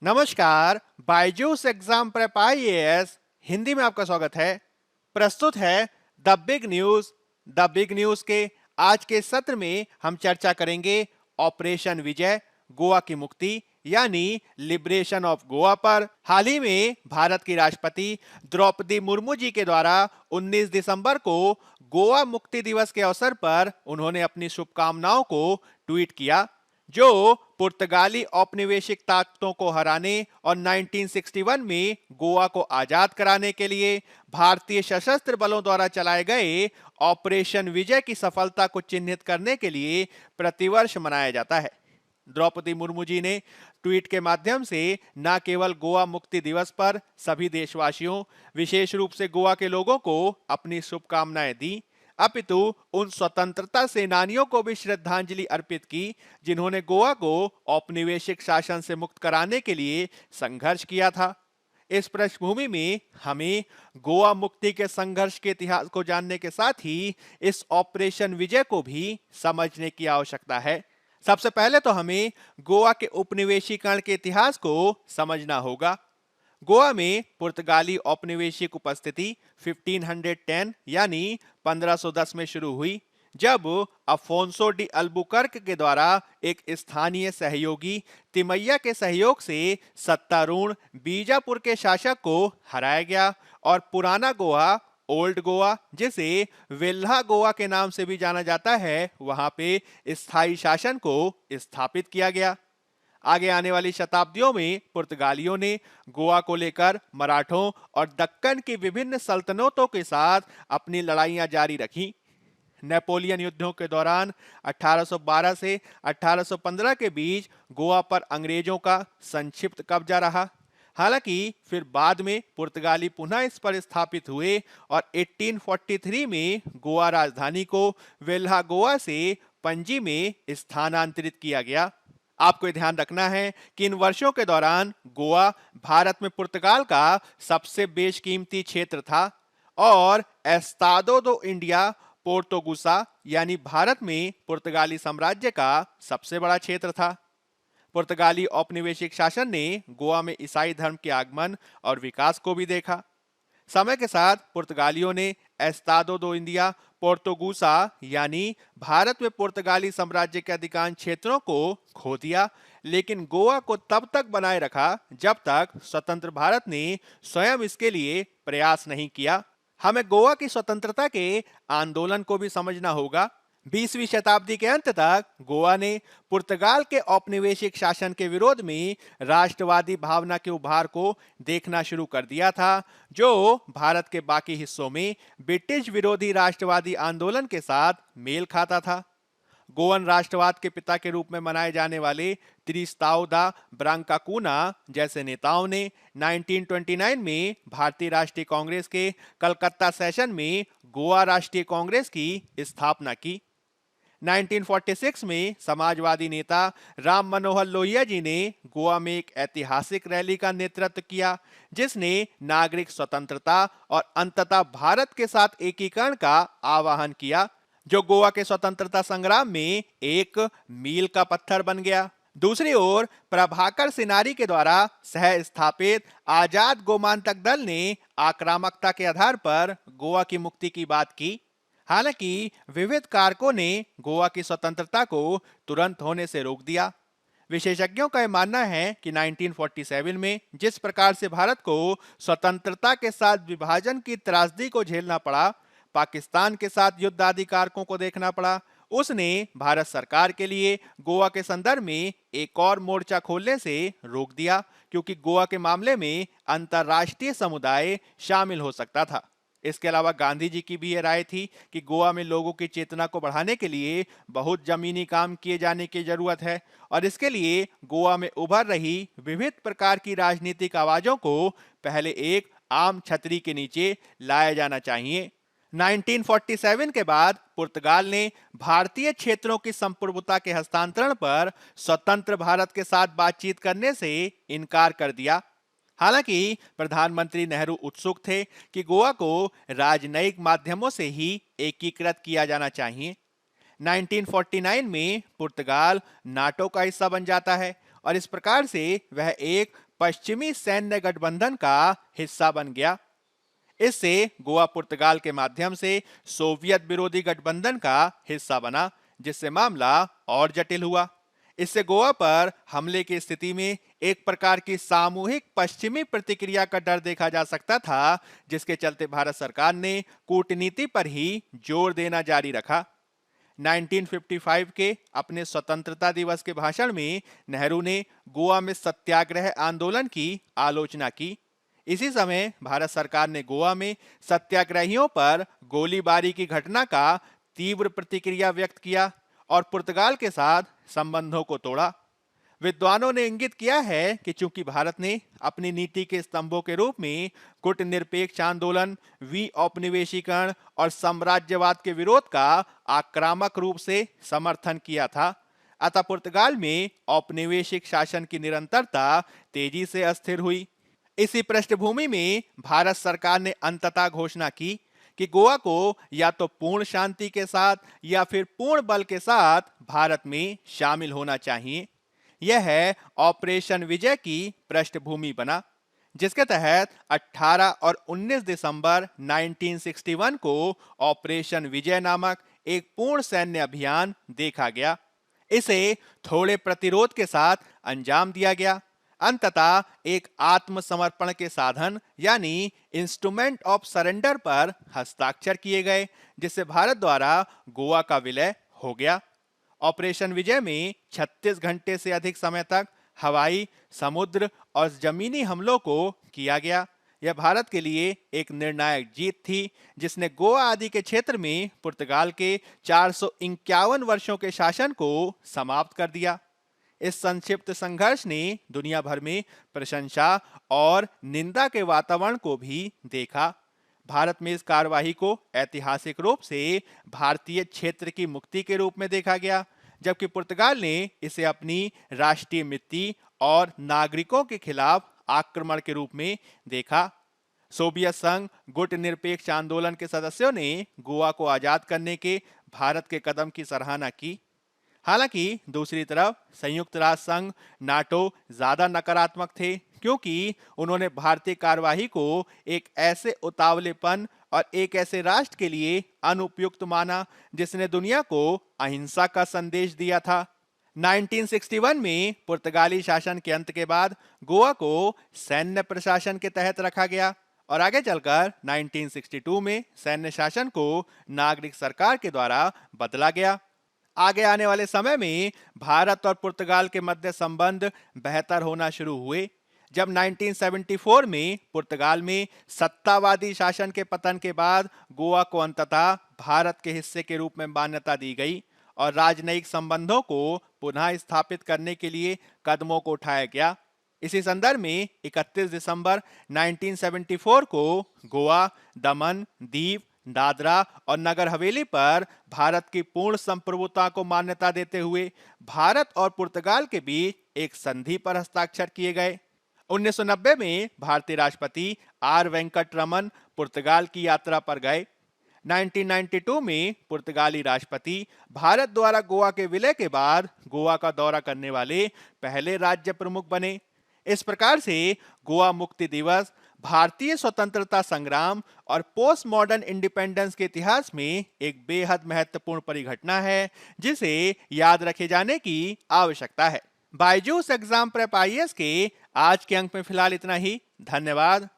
नमस्कार। Byju's exam prep IAS Hindi में आपका स्वागत है। प्रस्तुत है the big news. The big news के आज के सत्र में हम चर्चा करेंगे ऑपरेशन विजय, गोवा की मुक्ति यानी लिबरेशन ऑफ गोवा पर। हाल ही में भारत की राष्ट्रपति द्रौपदी मुर्मू जी के द्वारा 19 दिसंबर को गोवा मुक्ति दिवस के अवसर पर उन्होंने अपनी शुभकामनाओं को ट्वीट किया, जो पुर्तगाली औपनिवेशिक ताकतों को हराने और 1961 में गोवा को आजाद कराने के लिए भारतीय सशस्त्र बलों द्वारा चलाए गए ऑपरेशन विजय की सफलता को चिन्हित करने के लिए प्रतिवर्ष मनाया जाता है। द्रौपदी मुर्मू जी ने ट्वीट के माध्यम से न केवल गोवा मुक्ति दिवस पर सभी देशवासियों, विशेष रूप से गोवा के लोगों को अपनी शुभकामनाएं दी, अपितु उन स्वतंत्रता सेनानियों को भी श्रद्धांजलि अर्पित की जिन्होंने गोवा को औपनिवेशिक शासन से मुक्त कराने के लिए संघर्ष किया था। इस पृष्ठभूमि में हमें गोवा मुक्ति के संघर्ष के इतिहास को जानने के साथ ही इस ऑपरेशन विजय को भी समझने की आवश्यकता है। सबसे पहले तो हमें गोवा के उपनिवेशीकरण के इतिहास को समझना होगा। गोवा में पुर्तगाली औपनिवेशिक उपस्थिति 1510 यानी 1510 में शुरू हुई, जब अफोंसो डी अल्बुकर्क के द्वारा एक स्थानीय सहयोगी तिमैया के सहयोग से सत्तारूढ़ बीजापुर के शासक को हराया गया और पुराना गोवा, ओल्ड गोवा, जिसे वेल्हा गोवा के नाम से भी जाना जाता है, वहां पे स्थायी शासन को स्थापित किया गया। आगे आने वाली शताब्दियों में पुर्तगालियों ने गोवा को लेकर मराठों और दक्कन की विभिन्न सल्तनतों के साथ अपनी लड़ाइयां जारी रखी। नेपोलियन युद्धों के दौरान 1812 से 1815 के बीच गोवा पर अंग्रेजों का संक्षिप्त कब्जा रहा। हालांकि फिर बाद में पुर्तगाली पुनः इस पर स्थापित हुए और 1843 में गोवा राजधानी को वेल्हा गोवा से पणजी में स्थानांतरित किया गया। आपको ध्यान रखना है कि इन वर्षों के दौरान गोवा भारत में पुर्तगाल का सबसे बेशकीमती क्षेत्र था और एस्तादो दो इंडिया पोर्तुगुसा यानी भारत में पुर्तगाली साम्राज्य का सबसे बड़ा क्षेत्र था। पुर्तगाली औपनिवेशिक शासन ने गोवा में ईसाई धर्म के आगमन और विकास को भी देखा। समय के साथ पुर्तगालियों ने एस्तादो दो इंडिया पोर्तुगुसा यानी भारत में पुर्तगाली साम्राज्य के अधिकांश क्षेत्रों को खो दिया, लेकिन गोवा को तब तक बनाए रखा जब तक स्वतंत्र भारत ने स्वयं इसके लिए प्रयास नहीं किया। हमें गोवा की स्वतंत्रता के आंदोलन को भी समझना होगा। 20वीं शताब्दी के अंत तक गोवा ने पुर्तगाल के औपनिवेशिक शासन के विरोध में राष्ट्रवादी भावना के उभार को देखना शुरू कर दिया था, जो भारत के बाकी हिस्सों में ब्रिटिश विरोधी राष्ट्रवादी आंदोलन के साथ मेल खाता था। गोवन राष्ट्रवाद के पिता के रूप में मनाए जाने वाले त्रिस्ताओ दा ब्रांकाकूना जैसे नेताओं ने 1929 में भारतीय राष्ट्रीय कांग्रेस के कलकत्ता सेशन में गोवा राष्ट्रीय कांग्रेस की स्थापना की। 1946 में समाजवादी नेता राम मनोहर लोहिया जी ने गोवा में एक ऐतिहासिक रैली का नेतृत्व किया, जिसने नागरिक स्वतंत्रता और अंततः भारत के साथ एकीकरण का आह्वान किया, जो गोवा के स्वतंत्रता संग्राम में एक मील का पत्थर बन गया। दूसरी ओर प्रभाकर सिनारी के द्वारा सह स्थापित आजाद गोमांतक दल ने आक्रामकता के आधार पर गोवा की मुक्ति की बात की। हालांकि विविध कारकों ने गोवा की स्वतंत्रता को तुरंत होने से रोक दिया। विशेषज्ञों का यह मानना है कि 1947 में जिस प्रकार से भारत को स्वतंत्रता के साथ विभाजन की त्रासदी को झेलना पड़ा, पाकिस्तान के साथ युद्ध आदि कारकों को देखना पड़ा, उसने भारत सरकार के लिए गोवा के संदर्भ में एक और मोर्चा खोलने से रोक दिया, क्योंकि गोवा के मामले में अंतर्राष्ट्रीय समुदाय शामिल हो सकता था। इसके अलावा गांधी जी की भी यह राय थी कि गोवा में लोगों की चेतना को बढ़ाने के लिए बहुत जमीनी काम किए जाने की जरूरत है और इसके लिए गोवा में उभर रही विविध प्रकार की राजनीतिक आवाजों को पहले एक आम छतरी के नीचे लाया जाना चाहिए। 1947 के बाद पुर्तगाल ने भारतीय क्षेत्रों की संप्रभुता के हस्तांतरण पर स्वतंत्र भारत के साथ बातचीत करने से इनकार कर दिया। हालांकि प्रधानमंत्री नेहरू उत्सुक थे कि गोवा को राजनयिक माध्यमों से ही एकीकृत किया जाना चाहिए। 1949 में पुर्तगाल नाटो का हिस्सा बन जाता है और इस प्रकार से वह एक पश्चिमी सैन्य गठबंधन का हिस्सा बन गया। इससे गोवा पुर्तगाल के माध्यम से सोवियत विरोधी गठबंधन का हिस्सा बना, जिससे मामला और जटिल हुआ। इससे गोवा पर हमले की स्थिति में एक प्रकार की सामूहिक पश्चिमी प्रतिक्रिया का डर देखा जा सकता था, जिसके चलते भारत सरकार ने कूटनीति पर ही जोर देना जारी रखा। 1955 के अपने स्वतंत्रता दिवस के भाषण में नेहरू ने गोवा में सत्याग्रह आंदोलन की आलोचना की। इसी समय भारत सरकार ने गोवा में सत्याग्रहियों पर गोलीबारी की घटना का तीव्र प्रतिक्रिया व्यक्त किया और पुर्तगाल के साथ संबंधों को तोड़ा। विद्वानों ने इंगित किया है कि चूंकि भारत ने अपनी नीति के स्तंभों के रूप में गुटनिरपेक्ष आंदोलन, औपनिवेशीकरण और साम्राज्यवाद के विरोध का आक्रामक रूप से समर्थन किया था, अतः पुर्तगाल में औपनिवेशिक शासन की निरंतरता तेजी से अस्थिर हुई। इसी पृष्ठभूमि में भारत सरकार ने अंततः घोषणा की कि गोवा को या तो पूर्ण शांति के साथ या फिर पूर्ण बल के साथ भारत में शामिल होना चाहिए। यह ऑपरेशन विजय की पृष्ठभूमि बना, जिसके तहत 18 और 19 दिसंबर 1961 को ऑपरेशन विजय नामक एक पूर्ण सैन्य अभियान देखा गया। इसे थोड़े प्रतिरोध के साथ अंजाम दिया गया। अंततः एक आत्मसमर्पण के साधन यानी इंस्ट्रूमेंट ऑफ सरेंडर पर हस्ताक्षर किए गए, जिससे भारत द्वारा गोवा का विलय हो गया। ऑपरेशन विजय में 36 घंटे से अधिक समय तक हवाई, समुद्र और जमीनी हमलों को किया गया। यह भारत के लिए एक निर्णायक जीत थी, जिसने गोवा आदि के क्षेत्र में पुर्तगाल के 451 वर्षों के शासन को समाप्त कर दिया। इस संक्षिप्त संघर्ष ने दुनिया भर में प्रशंसा और निंदा के वातावरण को भी देखा। भारत में इस कार्यवाही को ऐतिहासिक रूप से भारतीय क्षेत्र की मुक्ति के रूप में देखा गया, जबकि पुर्तगाल ने इसे अपनी राष्ट्रीय मिट्टी और नागरिकों के खिलाफ आक्रमण के रूप में देखा। सोवियत संघ गुटनिरपेक्ष आंदोलन के सदस्यों ने गोवा को आजाद करने के भारत के कदम की सराहना की। हालांकि दूसरी तरफ संयुक्त राष्ट्र संघ, नाटो ज्यादा नकारात्मक थे, क्योंकि उन्होंने भारतीय कार्यवाही को एक ऐसे उतावलेपन और एक ऐसे राष्ट्र के लिए अनुपयुक्त माना जिसने दुनिया को अहिंसा का संदेश दिया था। 1961 में पुर्तगाली शासन के अंत के बाद गोवा को सैन्य प्रशासन के तहत रखा गया और आगे चलकर 1962 में सैन्य शासन को नागरिक सरकार के द्वारा बदला गया। आगे आने वाले समय में भारत और पुर्तगाल के मध्य संबंध बेहतर होना शुरू हुए, जब 1974 में पुर्तगाल में सत्तावादी शासन के पतन के बाद गोवा को अंततः भारत के हिस्से के रूप में मान्यता दी गई और राजनयिक संबंधों को पुनः स्थापित करने के लिए कदमों को उठाया गया। इसी संदर्भ में 31 दिसंबर 1974 को गोवा, दमन, दीव, दादरा और नगर हवेली पर भारत की पूर्ण संप्रभुता को मान्यता देते हुए भारत और पुर्तगाल के बीच एक संधि पर हस्ताक्षर किए गए। 1990 में भारतीय राष्ट्रपति आर वेंकट रमन पुर्तगाल की यात्रा पर गए। 1992 में पुर्तगाली राष्ट्रपति भारत द्वारा गोवा के विलय के बाद गोवा का दौरा करने वाले पहले राज्य प्रमुख बने। इस प्रकार से गोवा मुक्ति दिवस भारतीय स्वतंत्रता संग्राम और पोस्ट मॉडर्न इंडिपेंडेंस के इतिहास में एक बेहद महत्वपूर्ण परिघटना है, जिसे याद रखे जाने की आवश्यकता है। बायजूस एग्जाम प्रेप आईएएस के आज के अंक में फिलहाल इतना ही। धन्यवाद।